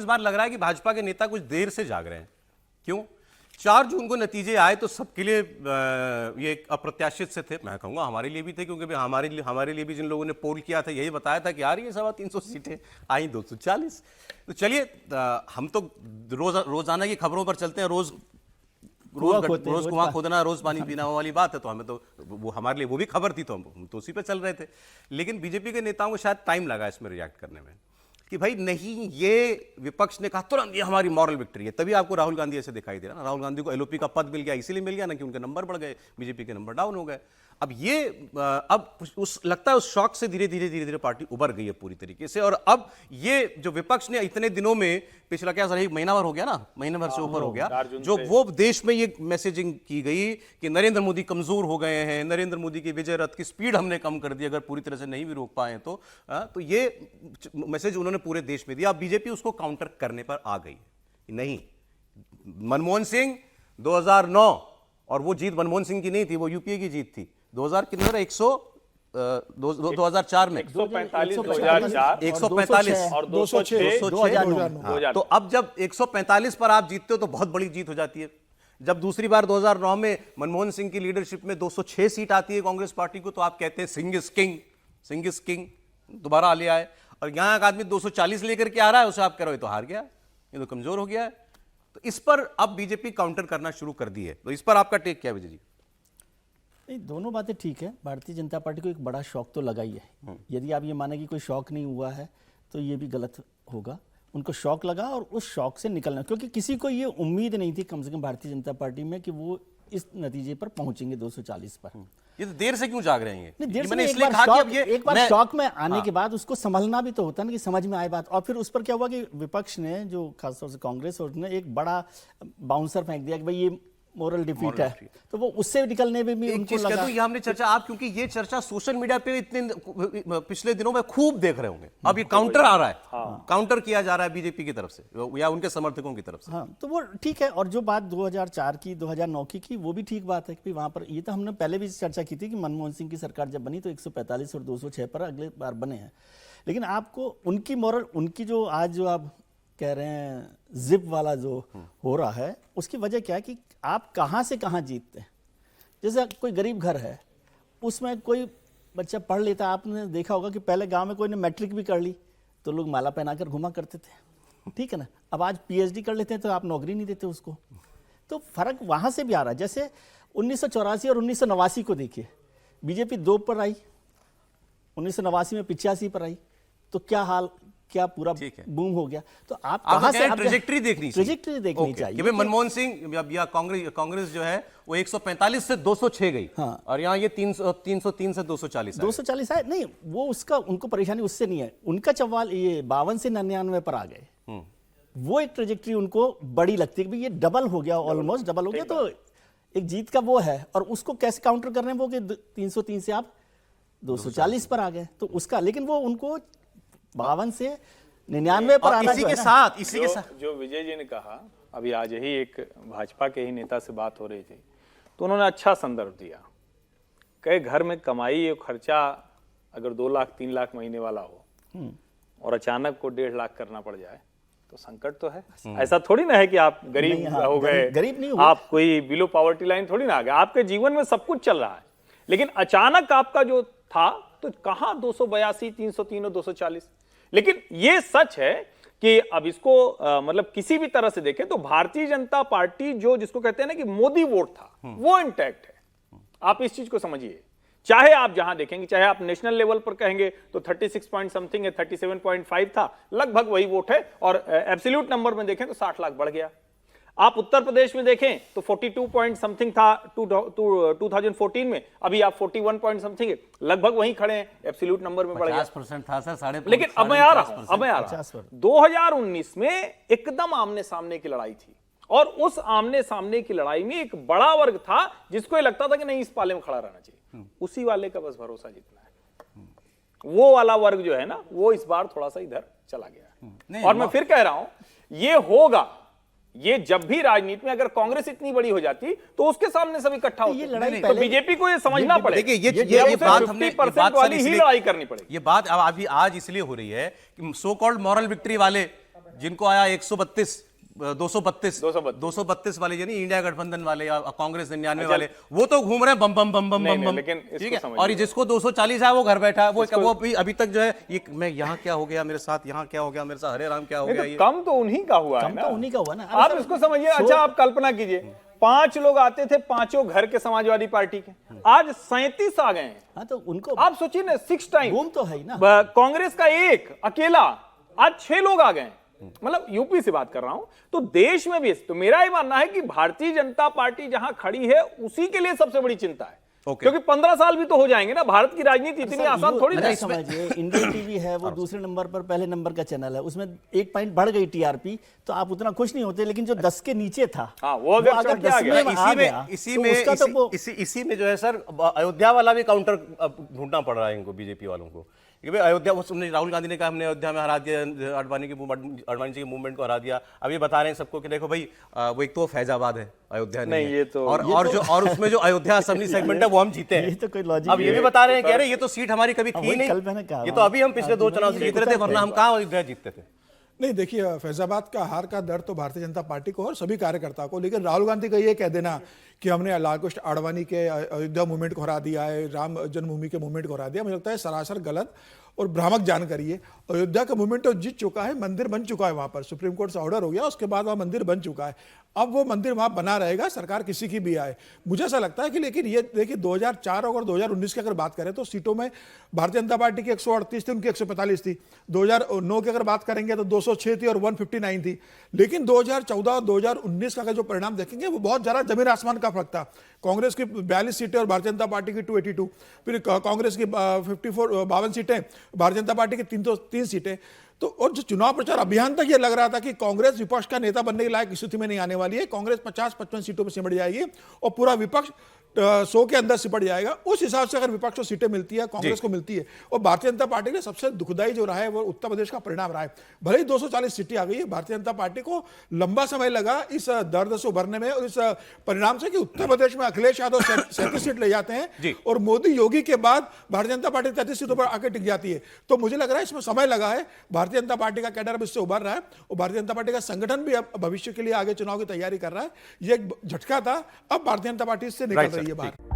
इस बार लग रहा है कि भाजपा के नेता कुछ देर से जाग रहे हैं। क्यों? 4 जून को नतीजे आए तो सबके लिए ये अप्रत्याशित से थे, मैं कहूँगा हमारे लिए भी थे, क्योंकि हमारे लिए भी जिन लोगों ने पोल किया था यही बताया था कि यार ये 350 सीटें आई 240। तो चलिए हम तो रोजाना की खबरों पर चलते हैं, रोज कुआं खोदना, रोज पानी पीना वाली बात है, तो हमें तो वो हमारे लिए वो भी खबर थी, तो हम तो उसी पे चल रहे थे। लेकिन बीजेपी के नेताओं को शायद टाइम लगा इसमें रिएक्ट करने में कि भाई नहीं, ये विपक्ष ने कहा तुरंत ये हमारी मॉरल विक्ट्री है। तभी आपको राहुल गांधी ऐसे दिखाई दे रहा ना, राहुल गांधी को एलओपी का पद मिल गया, इसीलिए मिल गया ना कि उनके नंबर बढ़ गए, बीजेपी के नंबर डाउन हो गए। अब ये लगता है उस शॉक से धीरे धीरे पार्टी उबर गई है पूरी तरीके से। और अब ये जो विपक्ष ने इतने दिनों में, पिछला क्या सर, 1 महीना भर हो गया ना, महीने भर से ऊपर हो गया, जो वो देश में ये मैसेजिंग की गई कि नरेंद्र मोदी कमजोर हो गए हैं, नरेंद्र मोदी की विजय रथ की स्पीड हमने कम कर दी, अगर पूरी तरह से नहीं भी रोक पाए तो ये मैसेज उन्होंने पूरे देश में दिया। अब बीजेपी उसको काउंटर करने पर आ गई। नहीं, मनमोहन सिंह 2009, और वो जीत मनमोहन सिंह की नहीं थी, वो यूपीए की जीत थी। 2000 कितने में 2004 में 145, 2004, 145 और 206 2009। तो अब जब 145 पर आप जीतते हो तो बहुत बड़ी जीत हो जाती है। जब दूसरी बार 2009 में मनमोहन सिंह की लीडरशिप में 206 सीट आती है कांग्रेस पार्टी को, तो आप कहते हैं Singh is king, Singh is king, दोबारा आ लिया है। और यहां एक आदमी 240 लेकर के आ रहा है, उसे आप कह रहे हो तो हार गया, ये तो कमजोर हो गया है। तो इस पर अब बीजेपी काउंटर करना शुरू कर दी है। तो इस पर आपका टेक क्या है विजय जी? नहीं, दोनों बातें ठीक है। भारतीय जनता पार्टी को एक बड़ा शौक तो लगा ही है। यदि आप ये माने कि कोई शौक नहीं हुआ है तो ये भी गलत होगा। उनको शौक लगा और उस शौक से निकलना, क्योंकि किसी को ये उम्मीद नहीं थी कम से कम भारतीय जनता पार्टी में कि वो इस नतीजे पर पहुंचेंगे 240 पर। ये तो देर से क्यों जाग रहे हैं? नहीं, देर से नहीं, एक बार शौक में आने के बाद उसको संभलना भी तो होता है ना, कि समझ में आए बात। और फिर उस पर क्या हुआ कि विपक्ष ने, जो खासतौर से कांग्रेस, और ने एक बड़ा बाउंसर फेंक दिया कि भाई ये मोरल डिफीट है, तो वो उससे निकलने में भी उनको लगा। ये हमने चर्चा, आप क्योंकि ये चर्चा सोशल मीडिया पे इतने पिछले दिनों में खूब देख रहे होंगे, अब ये काउंटर आ रहा है, काउंटर किया जा रहा है बीजेपी की तरफ से या उनके समर्थकों की तरफ से। हाँ, तो वो ठीक है। और जो बात 2004 की, 2009 की वो भी ठीक बात है कि वहां पर, ये तो हमने पहले भी चर्चा की थी कि मनमोहन सिंह की सरकार जब बनी तो 145 और 206 पर अगले बार बने हैं। लेकिन आपको उनकी मॉरल, उनकी जो आज जो आप कह रहे हैं जिप वाला जो हो रहा है, उसकी वजह क्या है कि आप कहाँ से कहाँ जीतते हैं। जैसे कोई गरीब घर है, उसमें कोई बच्चा पढ़ लेता, आपने देखा होगा कि पहले गांव में कोई ने मैट्रिक भी कर ली तो लोग माला पहनाकर घुमा करते थे, ठीक है ना। अब आज पीएचडी कर लेते हैं तो आप नौकरी नहीं देते उसको। तो फर्क वहाँ से भी आ रहा है। जैसे 1984 और 1989 को देखिए, बीजेपी 2 पर आई, 1989 में 85 पर आई, तो क्या पूरा बूम हो गया। तो आप कहां से ट्रेजेक्टरी देखनी चाहिए कि मनमोहन सिंह या कांग्रेस जो है वो 145 से 206 गई। हाँ। और यहाँ ये 303 से 240 है। नहीं, वो उसका, उनको परेशानी उससे नहीं है, उनका सवाल ये 52 से 99 पर आ गए, वो एक ट्रेजेक्टरी उनको बड़ी लगती है कि ये डबल हो गया, ऑलमोस्ट डबल हो गया, तो एक जीत का वो है। और उसको कैसे काउंटर कर रहे हैं वो कि 303 से आप 240 पर आ गए, तो उसका, लेकिन वो उनको 52 से 99 पर आना। इसी के साथ जो विजय जी ने कहा, अभी आज ही एक भाजपा के ही नेता से बात हो रही थी, तो उन्होंने अच्छा संदर्भ दिया। कई घर में कमाई और खर्चा अगर 2 लाख 3 लाख महीने वाला हो और अचानक को 1.5 लाख करना पड़ जाए तो संकट तो है। ऐसा थोड़ी ना है कि आप गरीब हो गए, गरीब नहीं हुए, आप कोई बिलो पॉवर्टी लाइन थोड़ी ना आ गए, आपके जीवन में सब कुछ चल रहा है। लेकिन अचानक आपका जो था तो कहां 282, 303 और 240। लेकिन ये सच है कि अब इसको मतलब किसी भी तरह से देखें तो भारतीय जनता पार्टी जो जिसको कहते हैं ना कि मोदी वोट था, वो इंटैक्ट है। आप इस चीज को समझिए। चाहे आप जहां देखेंगे, चाहे आप नेशनल लेवल पर कहेंगे तो 36 पॉइंट समथिंग है, 37.5 था, लगभग वही वोट है। और एब्सोल्यूट नंबर में देखें तो 60 लाख बढ़ गया। आप उत्तर प्रदेश में देखें तो 42 पॉइंट समथिंग था 2014 में, अभी आप 41 पॉइंट समथिंग है, लगभग वहीं खड़े हैं, एब्सोल्यूट नंबर में बढ़ गया। 50% था सर, साढ़े। लेकिन अब मैं आ रहा हूं 2019 में एकदम आमने सामने की लड़ाई थी, और उस आमने सामने की लड़ाई में एक बड़ा वर्ग था जिसको ये लगता था कि नहीं, इस पाले में खड़ा रहना चाहिए, उसी वाले का बस भरोसा जितना है। वो वाला वर्ग जो है ना, वो इस बार थोड़ा सा इधर चला गया। और मैं फिर कह रहा हूं, ये होगा, ये जब भी राजनीति में अगर कांग्रेस इतनी बड़ी हो जाती तो उसके सामने सब इकट्ठा होते। तो बीजेपी को ये समझना पड़ेगा। देखिए ये बात हमने 50% वाली ही लड़ाई करनी पड़ेगी। ये बात अभी आज इसलिए हो रही है कि सो कॉल्ड मॉरल विक्ट्री वाले जिनको आया 132 232 232 वाले, यानी इंडिया गठबंधन वाले या कांग्रेस 99 वाले, वो तो घूम रहे हैं बम बम बम बम नहीं, बम बम, लेकिन इसको ठीक है। समझिए। और ये जिसको 240 है वो घर बैठा है, वो अभी तक जो है ये मैं यहाँ क्या हो गया मेरे साथ, यहाँ क्या हो गया मेरे साथ, हरे राम क्या हो गया, ये कम तो उन्हीं का हुआ है कम ना। तो उन्हीं का हुआ ना। आप इसको समझिए। अच्छा, आप कल्पना कीजिए 5 लोग आते थे, पांचों घर के समाजवादी पार्टी के, आज 37 आ गए हैं। हाँ, तो उनको आप सोचिए ना, 6 टाइम। घूम तो है ही ना। कांग्रेस का एक अकेला, आज 6 लोग आ गए। मतलब यूपी से बात कर रहा हूं, तो देश में भी। तो मेरा ये मानना है कि भारतीय जनता पार्टी जहां खड़ी है उसी के लिए सबसे बड़ी चिंता है। क्योंकि 15 साल भी तो हो जाएंगे ना, भारत की राजनीति इतनी आसान थोड़ी ना। समझिए, इंडियन टीवी है वो दूसरे नंबर पर, पहले नंबर का चैनल है, उसमें 1 पॉइंट बढ़ गई टीआरपी, तो आप उतना खुश नहीं होते। लेकिन जो 10 के नीचे था, हाँ, वो अगर चढ़ के आ 10 गया। में आ गया, तो इसी में जो है सर, अयोध्या वाला भी काउंटर ढूंढना पड़ रहा है इनको, बीजेपी वालों को, क्योंकि अयोध्या, राहुल गांधी ने कहा हमने अयोध्या में हरा दिया, अडवाणी जी के मूवमेंट को हरा दिया। अब ये बता रहे हैं सबको कि देखो भाई, वो एक तो फैजाबाद है, अयोध्या नहीं है। और उसमें जो अयोध्या असेंबली सेगमेंट है वो हम जीते हैं। ये तो कोई लॉजिक अब ये भी बता रहे हैं, कह रहे ये तो सीट हमारी कभी थी नहीं, कल मैंने कहा, ये तो अभी हम पिछले 2 चुनाव से जीत रहे थे, वरना हम कहाँ अयोध्या जीतते थे। नहीं, देखिए, फैजाबाद का हार का दर्द तो भारतीय जनता पार्टी को और सभी कार्यकर्ता को, लेकिन राहुल गांधी का ये कह देना कि हमने लाल कृष्ण आडवाणी के अयोध्या मूवमेंट को हरा दिया है, राम जन्मभूमि के मूवमेंट को हरा दिया, मुझे लगता है सरासर गलत और भ्रामक जानकारी है। अयोध्या का मूवमेंट तो जीत चुका है, मंदिर बन चुका है वहां पर, सुप्रीम कोर्ट से ऑर्डर हो गया, उसके बाद वहां मंदिर बन चुका है। अब वो मंदिर वहां बना रहेगा, सरकार किसी की भी आए। मुझे ऐसा लगता है कि, लेकिन ये देखिए 2004 और 2019 की अगर बात करें तो सीटों में भारतीय जनता पार्टी की 138 थी, उनकी 145 थी। 2009 की अगर बात करेंगे तो 206 थी और 159 थी। लेकिन 2014 और 2019 का जो परिणाम देखेंगे वो बहुत ज्यादा जमीन आसमान का फर्क था। कांग्रेस की 42 सीटें और भारतीय जनता पार्टी की 282, फिर कांग्रेस की 52 सीटें, भारतीय जनता पार्टी की 303 सीटें। तो और जो चुनाव प्रचार अभियान तक ये लग रहा था कि कांग्रेस विपक्ष का नेता बनने के लायक स्थिति में नहीं आने वाली है, कांग्रेस 50-55 सीटों में सिमट जाएगी और पूरा विपक्ष 100 के अंदर सिमट जाएगा। उस हिसाब से अगर विपक्ष को सीटें मिलती है, कांग्रेस को मिलती है, और भारतीय जनता पार्टी के सबसे दुखदाई जो रहा है वो उत्तर प्रदेश का परिणाम रहा है। भले ही 240 सीटें आ गई है, भारतीय जनता पार्टी को लंबा समय लगा इस दर्द से उभरने में और इस परिणाम से कि उत्तर प्रदेश में अखिलेश यादव 37 सीट ले जाते हैं और मोदी योगी के बाद भारतीय जनता पार्टी 33 सीटों पर आकर टिक जाती है। तो मुझे लग रहा है इसमें समय लगा है, भारतीय जनता पार्टी का कैडर अब इससे उभर रहा है और भारतीय जनता पार्टी का संगठन भी अब भविष्य के लिए आगे चुनाव की तैयारी कर रहा है। ये एक झटका था, अब भारतीय जनता पार्टी इससे निकल रही है बाहर।